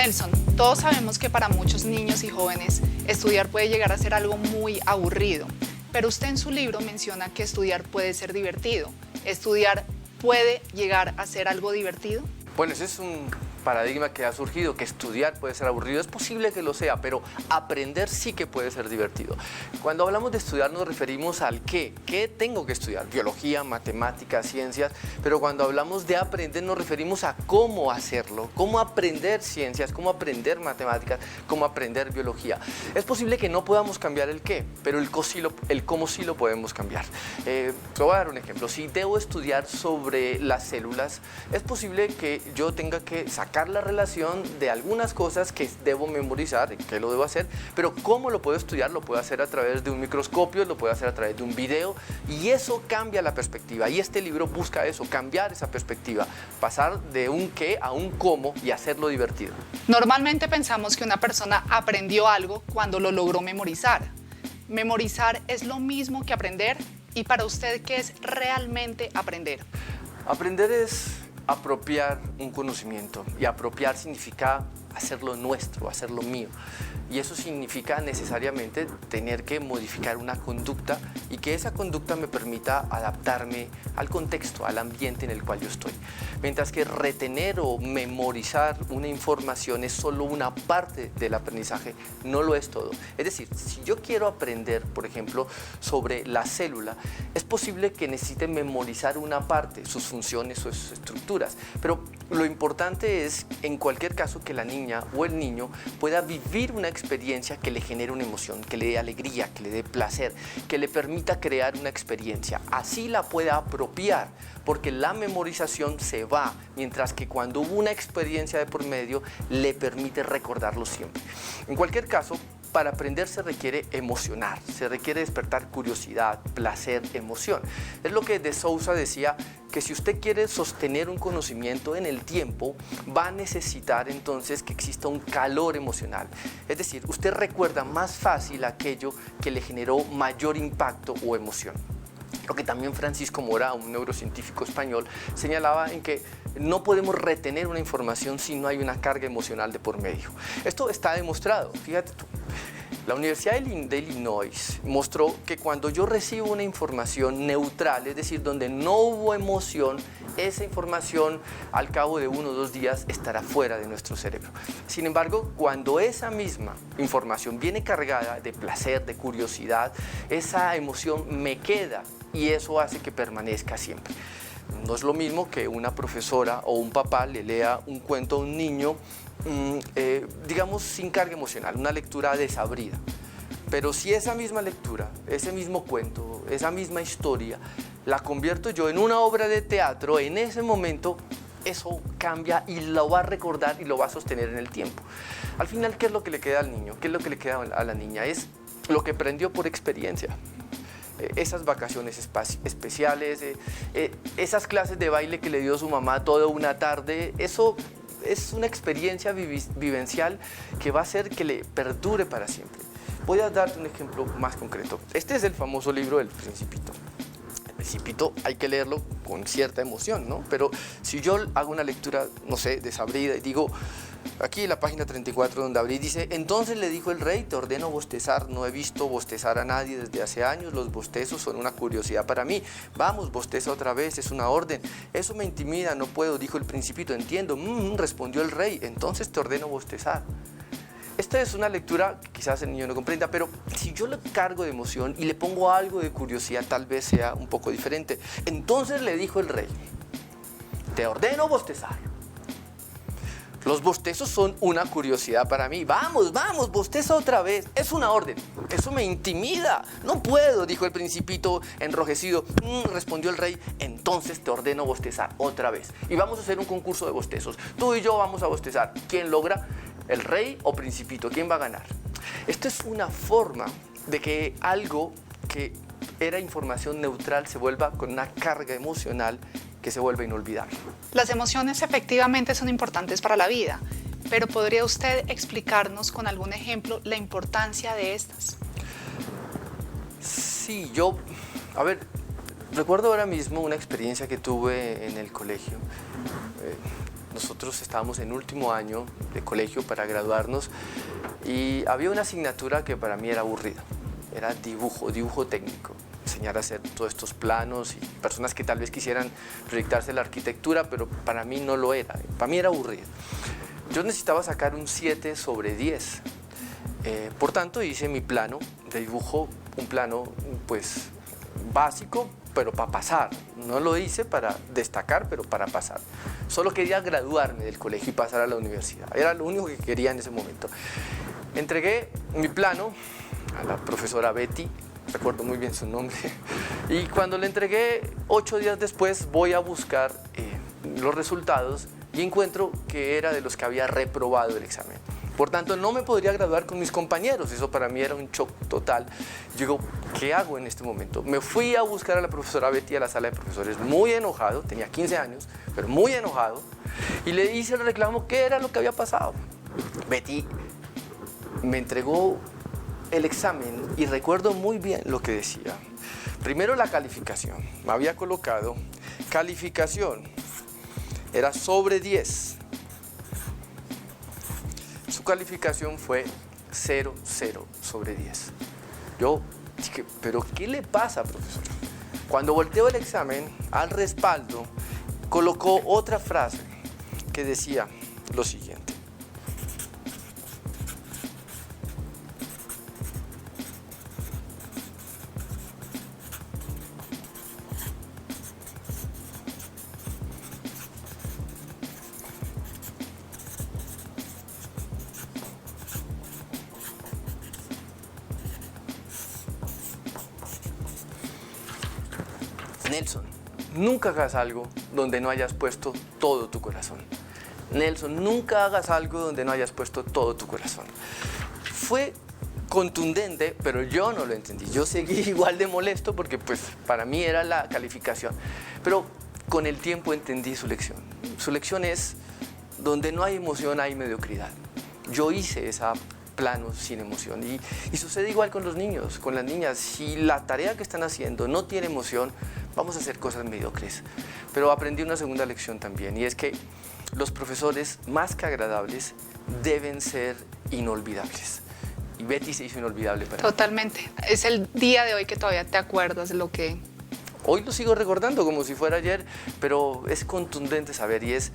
Nelson, todos sabemos que para muchos niños y jóvenes estudiar puede llegar a ser algo muy aburrido, pero usted en su libro menciona que estudiar puede ser divertido. ¿Estudiar puede llegar a ser algo divertido? Bueno, ese es un paradigma que ha surgido, que estudiar puede ser aburrido. Es posible que lo sea, pero aprender sí que puede ser divertido. Cuando hablamos de estudiar nos referimos al qué. ¿Qué tengo que estudiar? Biología, matemáticas, ciencias. Pero cuando hablamos de aprender nos referimos a cómo hacerlo, cómo aprender ciencias, cómo aprender matemáticas, cómo aprender biología. Es posible que no podamos cambiar el qué, pero el cómo sí lo podemos cambiar. Te voy a dar un ejemplo. Si debo estudiar sobre las células, es posible que yo tenga que sacar la relación de algunas cosas que debo memorizar, que lo debo hacer, pero cómo lo puedo estudiar, lo puedo hacer a través de un microscopio, lo puedo hacer a través de un video, y eso cambia la perspectiva, y este libro busca eso, cambiar esa perspectiva, pasar de un qué a un cómo y hacerlo divertido. Normalmente pensamos que una persona aprendió algo cuando lo logró memorizar. ¿Memorizar es lo mismo que aprender? Y para usted, ¿qué es realmente aprender? Aprender es apropiar un conocimiento, y apropiar significa hacerlo nuestro, hacerlo mío. Y eso significa necesariamente tener que modificar una conducta y que esa conducta me permita adaptarme al contexto, al ambiente en el cual yo estoy. Mientras que retener o memorizar una información es solo una parte del aprendizaje, no lo es todo. Es decir, si yo quiero aprender, por ejemplo, sobre la célula, es posible que necesite memorizar una parte, sus funciones, sus estructuras. Pero lo importante es, en cualquier caso, que la niña o el niño pueda vivir una experiencia que le genere una emoción, que le dé alegría, que le dé placer, que le permita crear una experiencia. Así la pueda apropiar, porque la memorización se va, mientras que cuando hubo una experiencia de por medio, le permite recordarlo siempre. En cualquier caso, para aprender se requiere emocionar, se requiere despertar curiosidad, placer, emoción. Es lo que de Souza decía, que si usted quiere sostener un conocimiento en el tiempo, va a necesitar entonces que exista un calor emocional. Es decir, usted recuerda más fácil aquello que le generó mayor impacto o emoción. Lo que también Francisco Mora, un neurocientífico español, señalaba en que no podemos retener una información si no hay una carga emocional de por medio. Esto está demostrado, fíjate tú. La Universidad de Illinois mostró que cuando yo recibo una información neutral, es decir, donde no hubo emoción, esa información al cabo de 1 o 2 días estará fuera de nuestro cerebro. Sin embargo, cuando esa misma información viene cargada de placer, de curiosidad, esa emoción me queda y eso hace que permanezca siempre. No es lo mismo que una profesora o un papá le lea un cuento a un niño, digamos, sin carga emocional, una lectura desabrida. Pero si esa misma lectura, ese mismo cuento, esa misma historia, la convierto yo en una obra de teatro, en ese momento eso cambia y lo va a recordar y lo va a sostener en el tiempo. Al final, ¿qué es lo que le queda al niño? ¿Qué es lo que le queda a la niña? Es lo que aprendió por experiencia. Esas vacaciones especiales, esas clases de baile que le dio su mamá toda una tarde, eso es una experiencia vivencial que va a hacer que le perdure para siempre. Voy a darte un ejemplo más concreto. Este es el famoso libro del Principito. El Principito hay que leerlo con cierta emoción, ¿no? Pero si yo hago una lectura, no sé, desabrida y digo, aquí en la página 34 donde abrí, dice: entonces le dijo el rey, te ordeno bostezar, no he visto bostezar a nadie desde hace años, los bostezos son una curiosidad para mí, vamos, bosteza otra vez, es una orden, eso me intimida, no puedo, dijo el Principito, entiendo, respondió el rey, entonces te ordeno bostezar. Esta es una lectura que quizás el niño no comprenda, pero si yo le cargo de emoción y le pongo algo de curiosidad, tal vez sea un poco diferente. Entonces le dijo el rey, te ordeno bostezar. Los bostezos son una curiosidad para mí. Vamos, vamos, bosteza otra vez. Es una orden. Eso me intimida. No puedo, dijo el Principito enrojecido. Respondió el rey, entonces te ordeno bostezar otra vez. Y vamos a hacer un concurso de bostezos. Tú y yo vamos a bostezar. ¿Quién logra? ¿El rey o Principito? ¿Quién va a ganar? Esto es una forma de que algo que era información neutral se vuelva con una carga emocional que se vuelve inolvidable. Las emociones efectivamente son importantes para la vida, pero ¿podría usted explicarnos con algún ejemplo la importancia de estas? Sí, recuerdo ahora mismo una experiencia que tuve en el colegio. nosotros estábamos en último año de colegio para graduarnos y había una asignatura que para mí era aburrida, era dibujo técnico. Enseñar a hacer todos estos planos y personas que tal vez quisieran proyectarse la arquitectura, pero para mí no lo era, para mí era aburrido. Yo necesitaba sacar un 7 sobre 10. Por tanto, hice mi plano de dibujo, un plano pues básico, pero para pasar. No lo hice para destacar, pero para pasar. Solo quería graduarme del colegio y pasar a la universidad. Era lo único que quería en ese momento. Entregué mi plano a la profesora Betty, recuerdo muy bien su nombre, y cuando le entregué 8 días después voy a buscar los resultados y encuentro que era de los que había reprobado el examen. Por tanto, no me podría graduar con mis compañeros. Eso para mí era un shock total. Yo digo, ¿qué hago en este momento? Me fui a buscar a la profesora Betty a la sala de profesores, muy enojado, tenía 15 años, pero muy enojado, y le hice el reclamo, ¿qué era lo que había pasado? Betty me entregó el examen y recuerdo muy bien lo que decía. Primero la calificación. Me había colocado calificación, era sobre 10. Su calificación fue 0 sobre 10. Yo dije, ¿pero qué le pasa, profesor? Cuando volteó el examen, al respaldo, colocó otra frase que decía lo siguiente. Nelson, nunca hagas algo donde no hayas puesto todo tu corazón. Nelson, nunca hagas algo donde no hayas puesto todo tu corazón. Fue contundente, pero yo no lo entendí. Yo seguí igual de molesto porque pues para mí era la calificación. Pero con el tiempo entendí su lección. Su lección es, donde no hay emoción hay mediocridad. Yo hice esa plano sin emoción y sucede igual con los niños, con las niñas. Si la tarea que están haciendo no tiene emoción, vamos a hacer cosas mediocres. Pero aprendí una segunda lección también, y es que los profesores, más que agradables, deben ser inolvidables. Y Betty se hizo inolvidable para mí. Totalmente. Es el día de hoy que todavía te acuerdas de lo que... Hoy lo sigo recordando como si fuera ayer, pero es contundente saber, y es,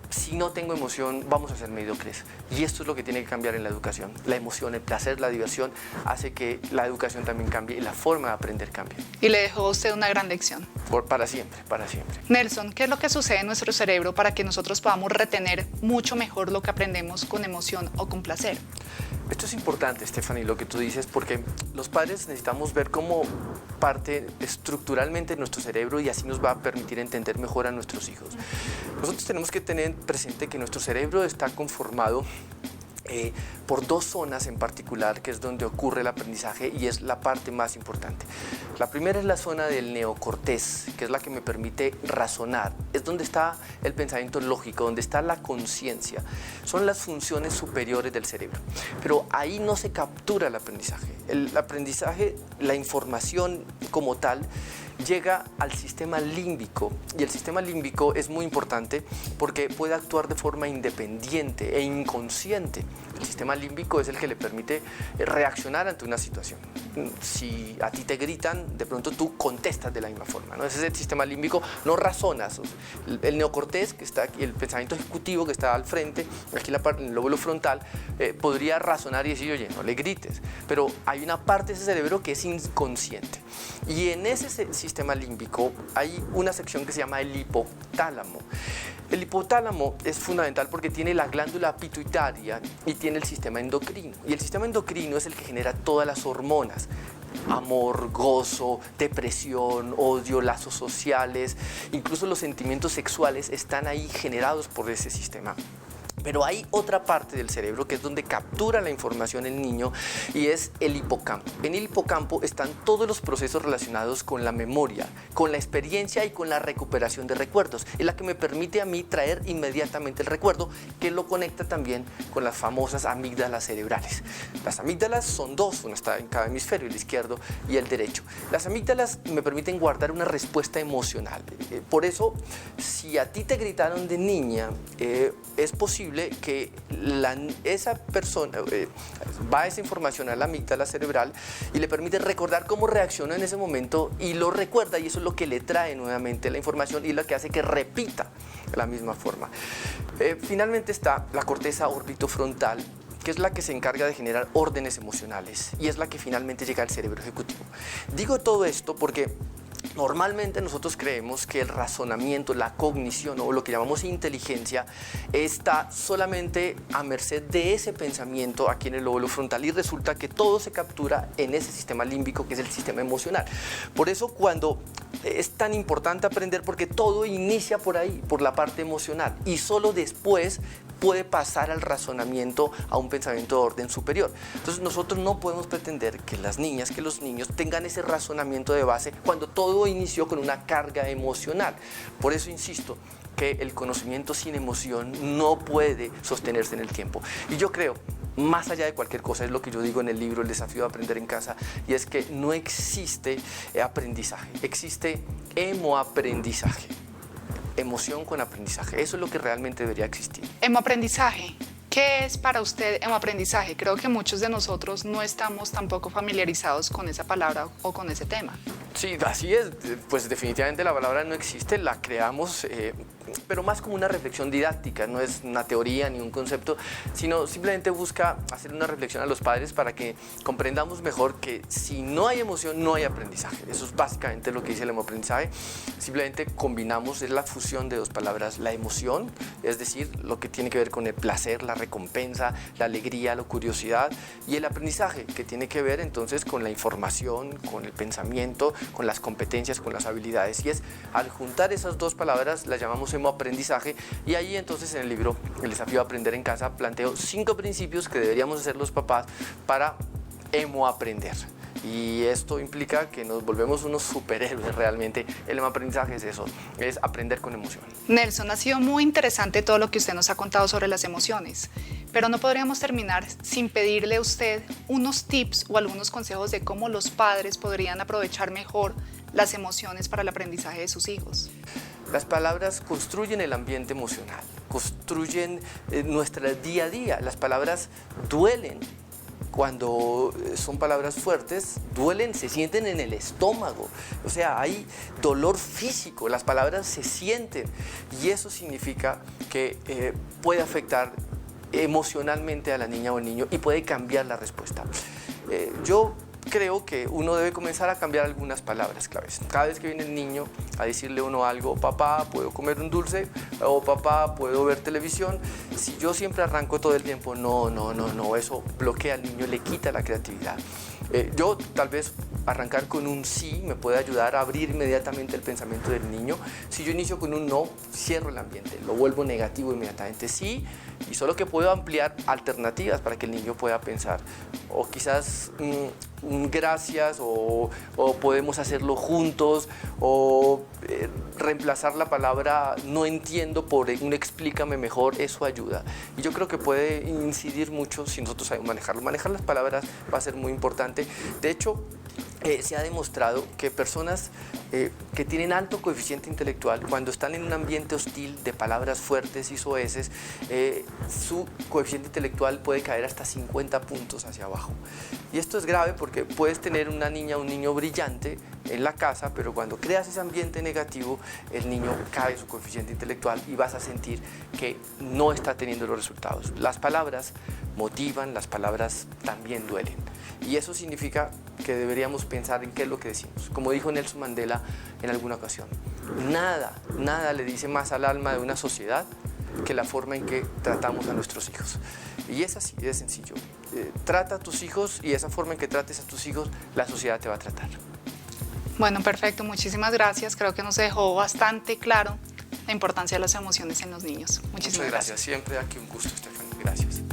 si no tengo emoción, vamos a ser mediocres. Y esto es lo que tiene que cambiar en la educación. La emoción, el placer, la diversión, hace que la educación también cambie y la forma de aprender cambie. Y le dejó a usted una gran lección. Para siempre, para siempre. Nelson, ¿qué es lo que sucede en nuestro cerebro para que nosotros podamos retener mucho mejor lo que aprendemos con emoción o con placer? Esto es importante, Stephanie, lo que tú dices, porque los padres necesitamos ver cómo parte estructuralmente de nuestro cerebro, y así nos va a permitir entender mejor a nuestros hijos. Nosotros tenemos que tener presente que nuestro cerebro está conformado por dos zonas en particular, que es donde ocurre el aprendizaje y es la parte más importante. La primera es la zona del neocortés, que es la que me permite razonar. Es donde está el pensamiento lógico, donde está la conciencia. Son las funciones superiores del cerebro. Pero ahí no se captura el aprendizaje. El aprendizaje, la información como tal, llega al sistema límbico, y el sistema límbico es muy importante porque puede actuar de forma independiente e inconsciente. El sistema límbico es el que le permite reaccionar ante una situación. Si a ti te gritan, de pronto tú contestas de la misma forma, ¿no? Ese es el sistema límbico, no razonas. El neocortés, que está aquí, el pensamiento ejecutivo que está al frente, aquí el lóbulo frontal, podría razonar y decir, oye, no le grites, pero hay una parte de ese cerebro que es inconsciente. Y en ese sistema límbico hay una sección que se llama el hipotálamo. El hipotálamo es fundamental porque tiene la glándula pituitaria y tiene el sistema endocrino. Y el sistema endocrino es el que genera todas las hormonas. Amor, gozo, depresión, odio, lazos sociales, incluso los sentimientos sexuales están ahí generados por ese sistema. Pero hay otra parte del cerebro que es donde captura la información el niño y es el hipocampo. En el hipocampo están todos los procesos relacionados con la memoria, con la experiencia y con la recuperación de recuerdos. Es la que me permite a mí traer inmediatamente el recuerdo, que lo conecta también con las famosas amígdalas cerebrales. Las amígdalas son dos, una está en cada hemisferio, el izquierdo y el derecho. Las amígdalas me permiten guardar una respuesta emocional. Por eso, si a ti te gritaron de niña, es posible que esa persona va esa información a la amígdala cerebral y le permite recordar cómo reaccionó en ese momento y lo recuerda, y eso es lo que le trae nuevamente la información y lo que hace que repita de la misma forma. Finalmente está la corteza orbitofrontal, que es la que se encarga de generar órdenes emocionales y es la que finalmente llega al cerebro ejecutivo. Digo todo esto porque normalmente nosotros creemos que el razonamiento, la cognición o lo que llamamos inteligencia está solamente a merced de ese pensamiento aquí en el lóbulo frontal, y resulta que todo se captura en ese sistema límbico que es el sistema emocional. Por eso cuando es tan importante aprender, porque todo inicia por ahí, por la parte emocional, y solo después puede pasar al razonamiento, a un pensamiento de orden superior. Entonces nosotros no podemos pretender que las niñas, que los niños tengan ese razonamiento de base cuando todo inició con una carga emocional. Por eso insisto que el conocimiento sin emoción no puede sostenerse en el tiempo. Y yo creo, más allá de cualquier cosa, es lo que yo digo en el libro El desafío de aprender en casa, y es que no existe aprendizaje, existe emoaprendizaje. Emoción con aprendizaje, eso es lo que realmente debería existir. Emoaprendizaje. ¿Qué es para usted emoaprendizaje? Creo que muchos de nosotros no estamos tampoco familiarizados con esa palabra o con ese tema. Sí, así es. Pues definitivamente la palabra no existe, la creamos, pero más como una reflexión didáctica, no es una teoría ni un concepto, sino simplemente busca hacer una reflexión a los padres para que comprendamos mejor que si no hay emoción, no hay aprendizaje. Eso es básicamente lo que dice el emoaprendizaje. Simplemente combinamos, es la fusión de dos palabras, la emoción, es decir, lo que tiene que ver con el placer, la recompensa, la alegría, la curiosidad, y el aprendizaje, que tiene que ver entonces con la información, con el pensamiento, con las competencias, con las habilidades. Y es, al juntar esas dos palabras, las llamamos emoaprendizaje, y ahí entonces en el libro El desafío de aprender en casa planteo 5 principios que deberíamos hacer los papás para emoaprender. Y esto implica que nos volvemos unos superhéroes realmente. El aprendizaje es eso, es aprender con emoción. Nelson, ha sido muy interesante todo lo que usted nos ha contado sobre las emociones, pero no podríamos terminar sin pedirle a usted unos tips o algunos consejos de cómo los padres podrían aprovechar mejor las emociones para el aprendizaje de sus hijos. Las palabras construyen el ambiente emocional, construyen nuestro día a día. Las palabras duelen. Cuando son palabras fuertes, duelen, se sienten en el estómago. O sea, hay dolor físico, las palabras se sienten. Y eso significa que puede afectar emocionalmente a la niña o el niño y puede cambiar la respuesta. Yo creo que uno debe comenzar a cambiar algunas palabras claves. Cada vez que viene el niño a decirle uno algo, papá, ¿puedo comer un dulce? O papá, ¿puedo ver televisión? Si yo siempre arranco todo el tiempo, no, eso bloquea al niño, le quita la creatividad. Yo tal vez arrancar con un sí me puede ayudar a abrir inmediatamente el pensamiento del niño. Si yo inicio con un no, cierro el ambiente, lo vuelvo negativo inmediatamente. Sí, y solo que puedo ampliar alternativas para que el niño pueda pensar. O quizás gracias, o podemos hacerlo juntos, o reemplazar la palabra no entiendo por un explícame mejor, eso ayuda. Y yo creo que puede incidir mucho si nosotros sabemos manejarlo. Manejar las palabras va a ser muy importante. De hecho, se ha demostrado que personas que tienen alto coeficiente intelectual, cuando están en un ambiente hostil de palabras fuertes y soeces, su coeficiente intelectual puede caer hasta 50 puntos hacia abajo. Y esto es grave porque puedes tener una niña o un niño brillante en la casa, pero cuando creas ese ambiente negativo, el niño cae su coeficiente intelectual y vas a sentir que no está teniendo los resultados. Las palabras motivan, las palabras también duelen. Y eso significa que deberíamos pensar en qué es lo que decimos. Como dijo Nelson Mandela en alguna ocasión, nada le dice más al alma de una sociedad que la forma en que tratamos a nuestros hijos. Y es así, es sencillo. Trata a tus hijos y esa forma en que trates a tus hijos, la sociedad te va a tratar. Bueno, perfecto, muchísimas gracias. Creo que nos dejó bastante claro la importancia de las emociones en los niños. Muchísimas Muchas gracias. Siempre aquí un gusto, Stephanie. Gracias.